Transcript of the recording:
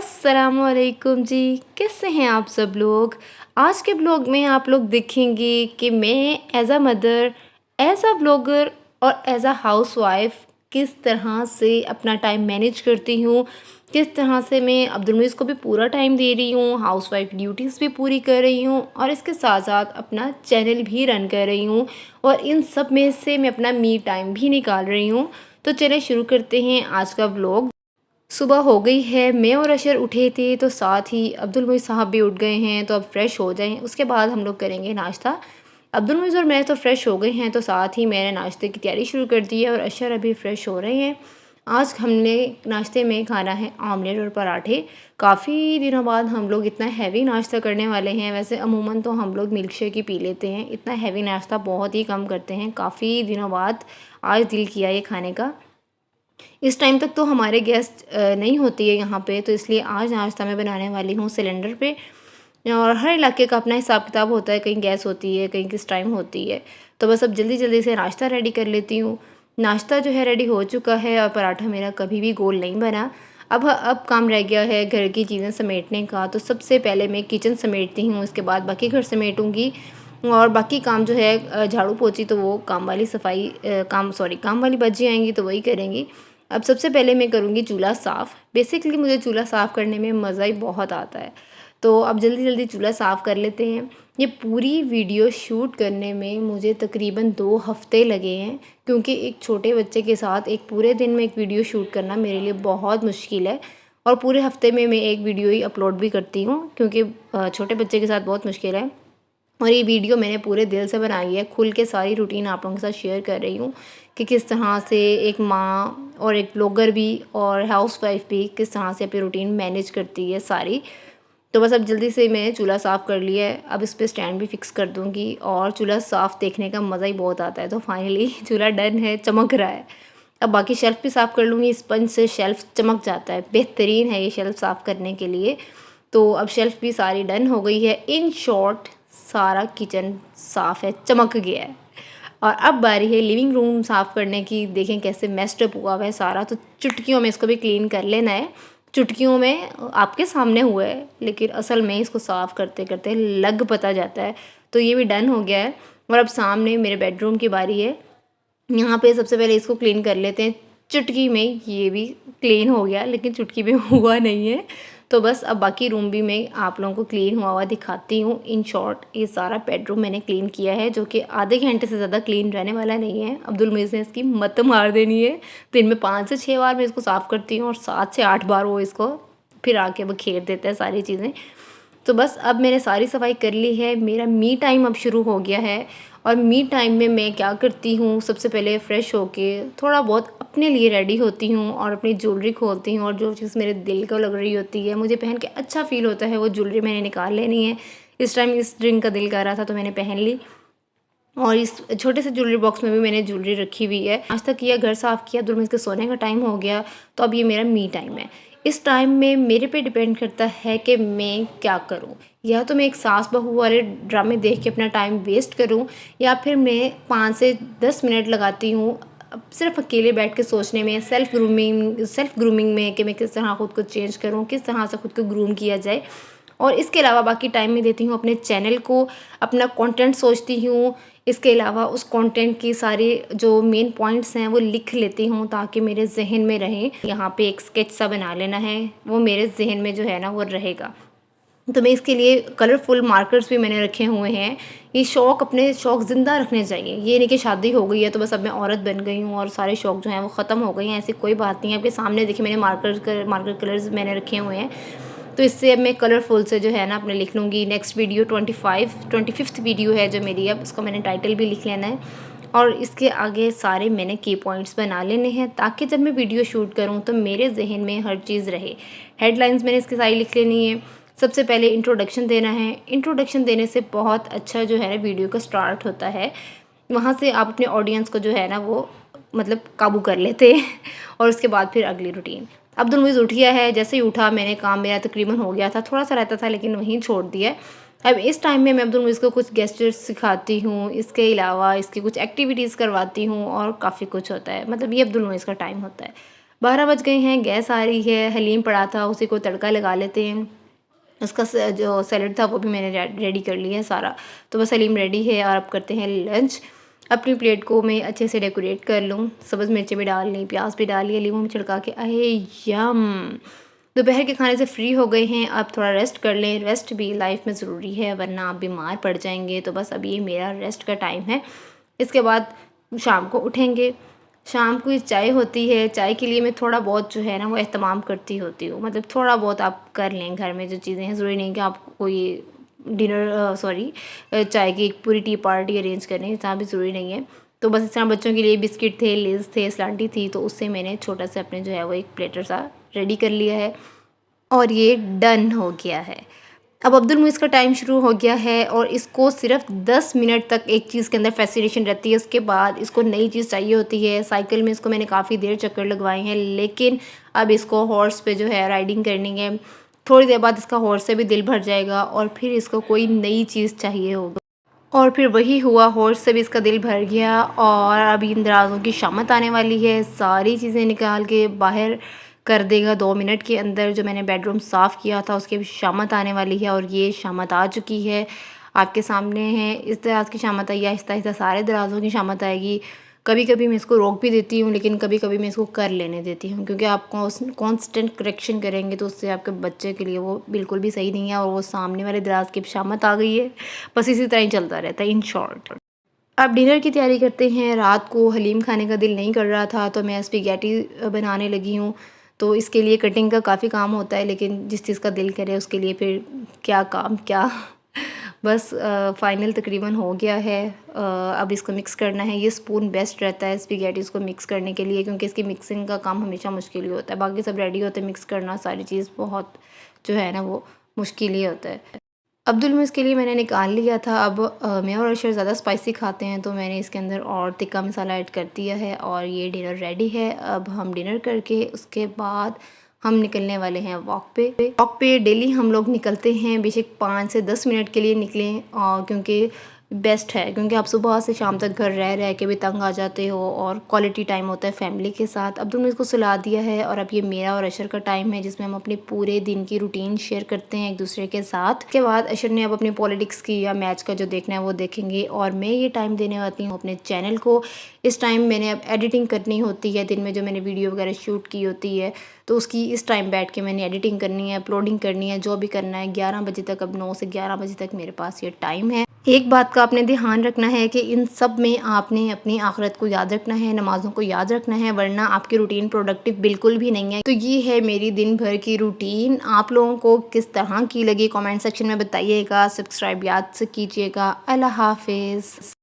अस्सलामुअलैकुम जी। कैसे हैं आप सब लोग। आज के ब्लॉग में आप लोग देखेंगे कि मैं as a mother, as a blogger और एज़ अ हाउसवाइफ किस तरह से अपना टाइम मैनेज करती हूँ, किस तरह से मैं अब्दुल मुइज़ को भी पूरा टाइम दे रही हूँ, हाउसवाइफ ड्यूटीज़ भी पूरी कर रही हूँ और इसके साथ साथ अपना चैनल भी रन कर रही हूँ और इन सब में से मैं अपना मी टाइम भी निकाल रही हूँ। तो चलिए शुरू करते हैं आज का ब्लॉग। सुबह हो गई है, मैं और अशर उठे थे तो साथ ही अब्दुल मुइज़ साहब भी उठ गए हैं, तो अब फ्रेश हो जाएं, उसके बाद हम लोग करेंगे नाश्ता। अब्दुल मुइज़ और मैं तो फ्रेश हो गए हैं, तो साथ ही मैंने नाश्ते की तैयारी शुरू कर दी है और अशर अभी फ्रेश हो रहे हैं। आज हमने नाश्ते में खाना है आमलेट और पराठे। काफ़ी दिनों बाद हम लोग इतना हैवी नाश्ता करने वाले हैं। वैसे अमूमन तो हम लोग मिल्क शेक ही पी लेते हैं, इतना हैवी नाश्ता बहुत ही कम करते हैं। काफ़ी दिनों बाद आज दिल किया ये खाने का। इस टाइम तक तो हमारे गेस्ट नहीं होती है यहाँ पे, तो इसलिए आज नाश्ता मैं बनाने वाली हूँ सिलेंडर पे। और हर इलाके का अपना हिसाब किताब होता है, कहीं गैस होती है, कहीं किस टाइम होती है। तो बस अब जल्दी जल्दी से नाश्ता रेडी कर लेती हूँ। नाश्ता जो है रेडी हो चुका है और पराठा मेरा कभी भी गोल नहीं बना। अब काम रह गया है घर की चीज़ें समेटने का। तो सबसे पहले मैं किचन समेटती हूँ, उसके बाद बाकी घर समेटूँगी और बाकी काम जो है झाड़ू पोछी तो वो काम वाली काम वाली बच्ची आएंगी तो वही करेंगी। अब सबसे पहले मैं करूँगी चूल्हा साफ़। बेसिकली मुझे चूल्हा साफ़ करने में मज़ा ही बहुत आता है, तो अब जल्दी जल्दी चूल्हा साफ़ कर लेते हैं। ये पूरी वीडियो शूट करने में मुझे तकरीबन 2 हफ़्ते लगे हैं, क्योंकि एक छोटे बच्चे के साथ एक पूरे दिन में एक वीडियो शूट करना मेरे लिए बहुत मुश्किल है और पूरे हफ़्ते में मैं एक वीडियो ही अपलोड भी करती हूँ, क्योंकि छोटे बच्चे के साथ बहुत मुश्किल है। और ये वीडियो मैंने पूरे दिल से बनाई है, खुल के सारी रूटीन आप लोगों के साथ शेयर कर रही हूँ कि किस तरह से एक माँ और एक ब्लॉगर भी और हाउसवाइफ भी किस तरह से अपनी रूटीन मैनेज करती है सारी। तो बस अब जल्दी से मैंने चूल्हा साफ़ कर लिया है, अब इस पर स्टैंड भी फिक्स कर दूँगी और चूल्हा साफ़ देखने का मज़ा ही बहुत आता है। तो फाइनली चूल्हा डन है, चमक रहा है। अब बाकी शेल्फ़ भी साफ़ कर लूँगी, स्पंज से शेल्फ़ चमक जाता है, बेहतरीन है ये शेल्फ़ साफ़ करने के लिए। तो अब शेल्फ़ भी सारी डन हो गई है। इन शॉर्ट सारा किचन साफ़ है, चमक गया है। और अब बारी है लिविंग रूम साफ़ करने की। देखें कैसे मेस्ड अप हुआ हुआ है सारा, तो चुटकियों में इसको भी क्लीन कर लेना है। चुटकियों में आपके सामने हुआ है, लेकिन असल में इसको साफ़ करते करते लग पता जाता है। तो ये भी डन हो गया है और अब सामने मेरे बेडरूम की बारी है। यहाँ पे सबसे पहले इसको क्लीन कर लेते हैं। चुटकी में ये भी क्लीन हो गया, लेकिन चुटकी में हुआ नहीं है। तो बस अब बाकी रूम भी मैं आप लोगों को क्लीन हुआ हुआ दिखाती हूँ। इन शॉर्ट ये सारा बेडरूम मैंने क्लीन किया है, जो कि आधे घंटे से ज़्यादा क्लीन रहने वाला नहीं है। अब्दुल मुइज़ ने इसकी मत मार देनी है। दिन में 5 से 6 बार मैं इसको साफ़ करती हूँ और 7 से 8 बार वो इसको फिर आके बखेर देता है सारी चीज़ें। तो बस अब मैंने सारी सफाई कर ली है। मेरा मी टाइम अब शुरू हो गया है और मी टाइम में मैं क्या करती हूँ, सबसे पहले फ़्रेश होके थोड़ा बहुत अपने लिए रेडी होती हूँ और अपनी ज्वेलरी खोलती हूँ और जो चीज़ मेरे दिल को लग रही होती है, मुझे पहन के अच्छा फ़ील होता है, वो ज्वेलरी मैंने निकाल लेनी है। इस टाइम इस रिंग का दिल कर रहा था तो मैंने पहन ली और इस छोटे से ज्वेलरी बॉक्स में भी मैंने ज्वेलरी रखी हुई है। नाश्ता किया, घर साफ़ किया, अब्दुल मुइज़ के सोने का टाइम हो गया। तो अब ये मेरा मी टाइम है। इस टाइम में मेरे पे डिपेंड करता है कि मैं क्या करूं। या तो मैं एक सास बहू वाले ड्रामे देख के अपना टाइम वेस्ट करूं, या फिर मैं 5 से 10 मिनट लगाती हूँ अब सिर्फ अकेले बैठ के सोचने में, सेल्फ ग्रूमिंग में कि मैं किस तरह खुद को चेंज करूँ, किस तरह से खुद को ग्रूम किया जाए। और इसके अलावा बाकी टाइम में देती हूँ अपने चैनल को, अपना कंटेंट सोचती हूँ। इसके अलावा उस कंटेंट की सारी जो मेन पॉइंट्स हैं वो लिख लेती हूँ ताकि मेरे जहन में रहें। यहाँ पे एक स्केच सा बना लेना है, वो मेरे जहन में जो है ना वो रहेगा। तो मैं इसके लिए कलरफुल मार्कर्स भी मैंने रखे हुए हैं। ये अपने शौक़ ज़िंदा रखने चाहिए। ये नहीं कि शादी हो गई है तो बस अब मैं औरत बन गई हूँ और सारे शौक़ जो हैं वो ख़त्म हो गए हैं, ऐसी कोई बात नहीं है। आपके सामने देखिए मैंने मार्कर कलर्स मैंने रखे हुए हैं। तो इससे अब मैं कलरफुल से जो है ना अपने लिख लूँगी। नेक्स्ट वीडियो 25th वीडियो है जो मेरी, अब उसका मैंने टाइटल भी लिख लेना है और इसके आगे सारे मैंने की पॉइंट्स बना लेने हैं ताकि जब मैं वीडियो शूट करूँ तो मेरे जहन में हर चीज़ रहे। हेडलाइंस मैंने इसकी सारी लिख लेनी है। सबसे पहले इंट्रोडक्शन देना है। इंट्रोडक्शन देने से बहुत अच्छा जो है ना वीडियो का स्टार्ट होता है। वहाँ से आप अपने ऑडियंस को जो है ना वो मतलब काबू कर लेते हैं और उसके बाद फिर अगली रूटीन। अब्दुल मुइज़ उठ गया है, जैसे ही उठा मैंने काम मेरा तकरीबन हो गया था, थोड़ा सा रहता था लेकिन वहीं छोड़ दिया। अब इस टाइम में मैं अब्दुल मुइज़ को कुछ गेस्चर्स सिखाती हूँ, इसके अलावा इसकी कुछ एक्टिविटीज़ करवाती हूँ और काफ़ी कुछ होता है। मतलब ये अब्दुल मुइज़ का टाइम होता है। 12 बज गए हैं, गैस आ रही है, हलीम पड़ा था उसी को तड़का लगा लेते हैं। उसका जो सैलेड था वो भी मैंने रेडी कर लिया है सारा। तो बस हलीम रेडी है और अब करते हैं लंच। अपनी प्लेट को मैं अच्छे से डेकोरेट कर लूँ, सब्ज़ मिर्चें भी डाल ली, प्याज भी डाल लिया, लीमू भी छिड़का के, अरे यम। दोपहर के खाने से फ्री हो गए हैं, अब थोड़ा रेस्ट कर लें। रेस्ट भी लाइफ में ज़रूरी है, वरना आप बीमार पड़ जाएंगे। तो बस अब ये मेरा रेस्ट का टाइम है। इसके बाद शाम को उठेंगे। शाम को चाय होती है, चाय के लिए मैं थोड़ा बहुत जो है ना वो एहतमाम करती होती हूँ। मतलब थोड़ा बहुत आप कर लें घर में जो चीज़ें हैं, ज़रूरी नहीं कि आप कोई डिनर सॉरी चाय की एक पूरी टी पार्टी अरेंज करें, इतना भी ज़रूरी नहीं है। तो बस इस तरह बच्चों के लिए बिस्किट थे, लेज़ थे, स्लांटी थी, तो उससे मैंने छोटा सा अपने जो है वो एक प्लेटर सा रेडी कर लिया है और ये डन हो गया है। अब अब्दुल मुइज़ का टाइम शुरू हो गया है और इसको सिर्फ 10 मिनट तक एक चीज़ के अंदर फैसिनेशन रहती है। उसके बाद इसको नई चीज़ चाहिए होती है। साइकिल में इसको मैंने काफ़ी देर चक्कर लगवाए हैं, लेकिन अब इसको हॉर्स पे जो है राइडिंग करनी है। थोड़ी देर बाद इसका हॉर्स से भी दिल भर जाएगा और फिर इसको कोई नई चीज़ चाहिए होगा। और फिर वही हुआ, हॉर्स से भी इसका दिल भर गया और अभी इन दराज़ों की शामत आने वाली है। सारी चीज़ें निकाल के बाहर कर देगा 2 मिनट के अंदर। जो मैंने बेडरूम साफ़ किया था उसकी भी शामत आने वाली है और ये शामत आ चुकी है, आपके सामने है। इस दराज़ की शामत आई, आहिस्ता आहिस्ता सारे दराज़ों की शामत आएगी। कभी कभी मैं इसको रोक भी देती हूँ, लेकिन कभी कभी मैं इसको कर लेने देती हूँ, क्योंकि आप कांस्टेंट करेक्शन करेंगे तो उससे आपके बच्चे के लिए वो बिल्कुल भी सही नहीं है। और वो सामने वाले दराज की शामत आ गई है, बस इसी तरह ही चलता रहता है इन शॉर्ट। अब डिनर की तैयारी करते हैं। रात को हलीम खाने का दिल नहीं कर रहा था तो मैं स्पैगेटी बनाने लगी हूँ। तो इसके लिए कटिंग का काफ़ी काम होता है, लेकिन जिस चीज़ का दिल करे उसके लिए फिर क्या काम क्या। बस फाइनल तकरीबन हो गया है। अब इसको मिक्स करना है। ये स्पून बेस्ट रहता है स्पैगेटीज़ को मिक्स करने के लिए, क्योंकि इसकी मिक्सिंग का काम हमेशा मुश्किल ही होता है। बाकी सब रेडी होते हैं, मिक्स करना सारी चीज़ बहुत जो है ना वो मुश्किल ही होता है। अब्दुल मुइज़ के लिए मैंने निकाल लिया था। अब मैं और अर्शद ज़्यादा स्पाइसी खाते हैं तो मैंने इसके अंदर और तिक्का मसाला ऐड कर दिया है और ये डिनर रेडी है। अब हम डिनर करके उसके बाद हम निकलने वाले हैं वॉक पे। वॉक पे डेली हम लोग निकलते हैं, बेशक 5 से 10 मिनट के लिए निकलें, और क्योंकि बेस्ट है, क्योंकि आप सुबह से शाम तक घर रह रह के भी तंग आ जाते हो और क्वालिटी टाइम होता है फैमिली के साथ। अब्दुल मुइज़ को सुला दिया है और अब ये मेरा और अशर का टाइम है, जिसमें हम अपने पूरे दिन की रूटीन शेयर करते हैं एक दूसरे के साथ। उसके बाद अशर ने अब अपनी पॉलिटिक्स की या मैच का जो देखना है वो देखेंगे और मैं ये टाइम देने आती हूँ अपने चैनल को। इस टाइम मैंने अब एडिटिंग करनी होती है, दिन में जो मैंने वीडियो वगैरह शूट की होती है तो उसकी इस टाइम बैठ के मैंने एडिटिंग करनी है, अपलोडिंग करनी है, जो भी करना है। 11 बजे तक, अब 9 से 11 बजे तक मेरे पास ये टाइम है। एक बात का आपने ध्यान रखना है कि इन सब में आपने अपनी आखिरत को याद रखना है, नमाज़ों को याद रखना है, वरना आपकी रूटीन प्रोडक्टिव बिल्कुल भी नहीं है। तो ये है मेरी दिन भर की रूटीन। आप लोगों को किस तरह की लगी कमेंट सेक्शन में बताइएगा। सब्सक्राइब याद से कीजिएगा। अल्लाह हाफिज़।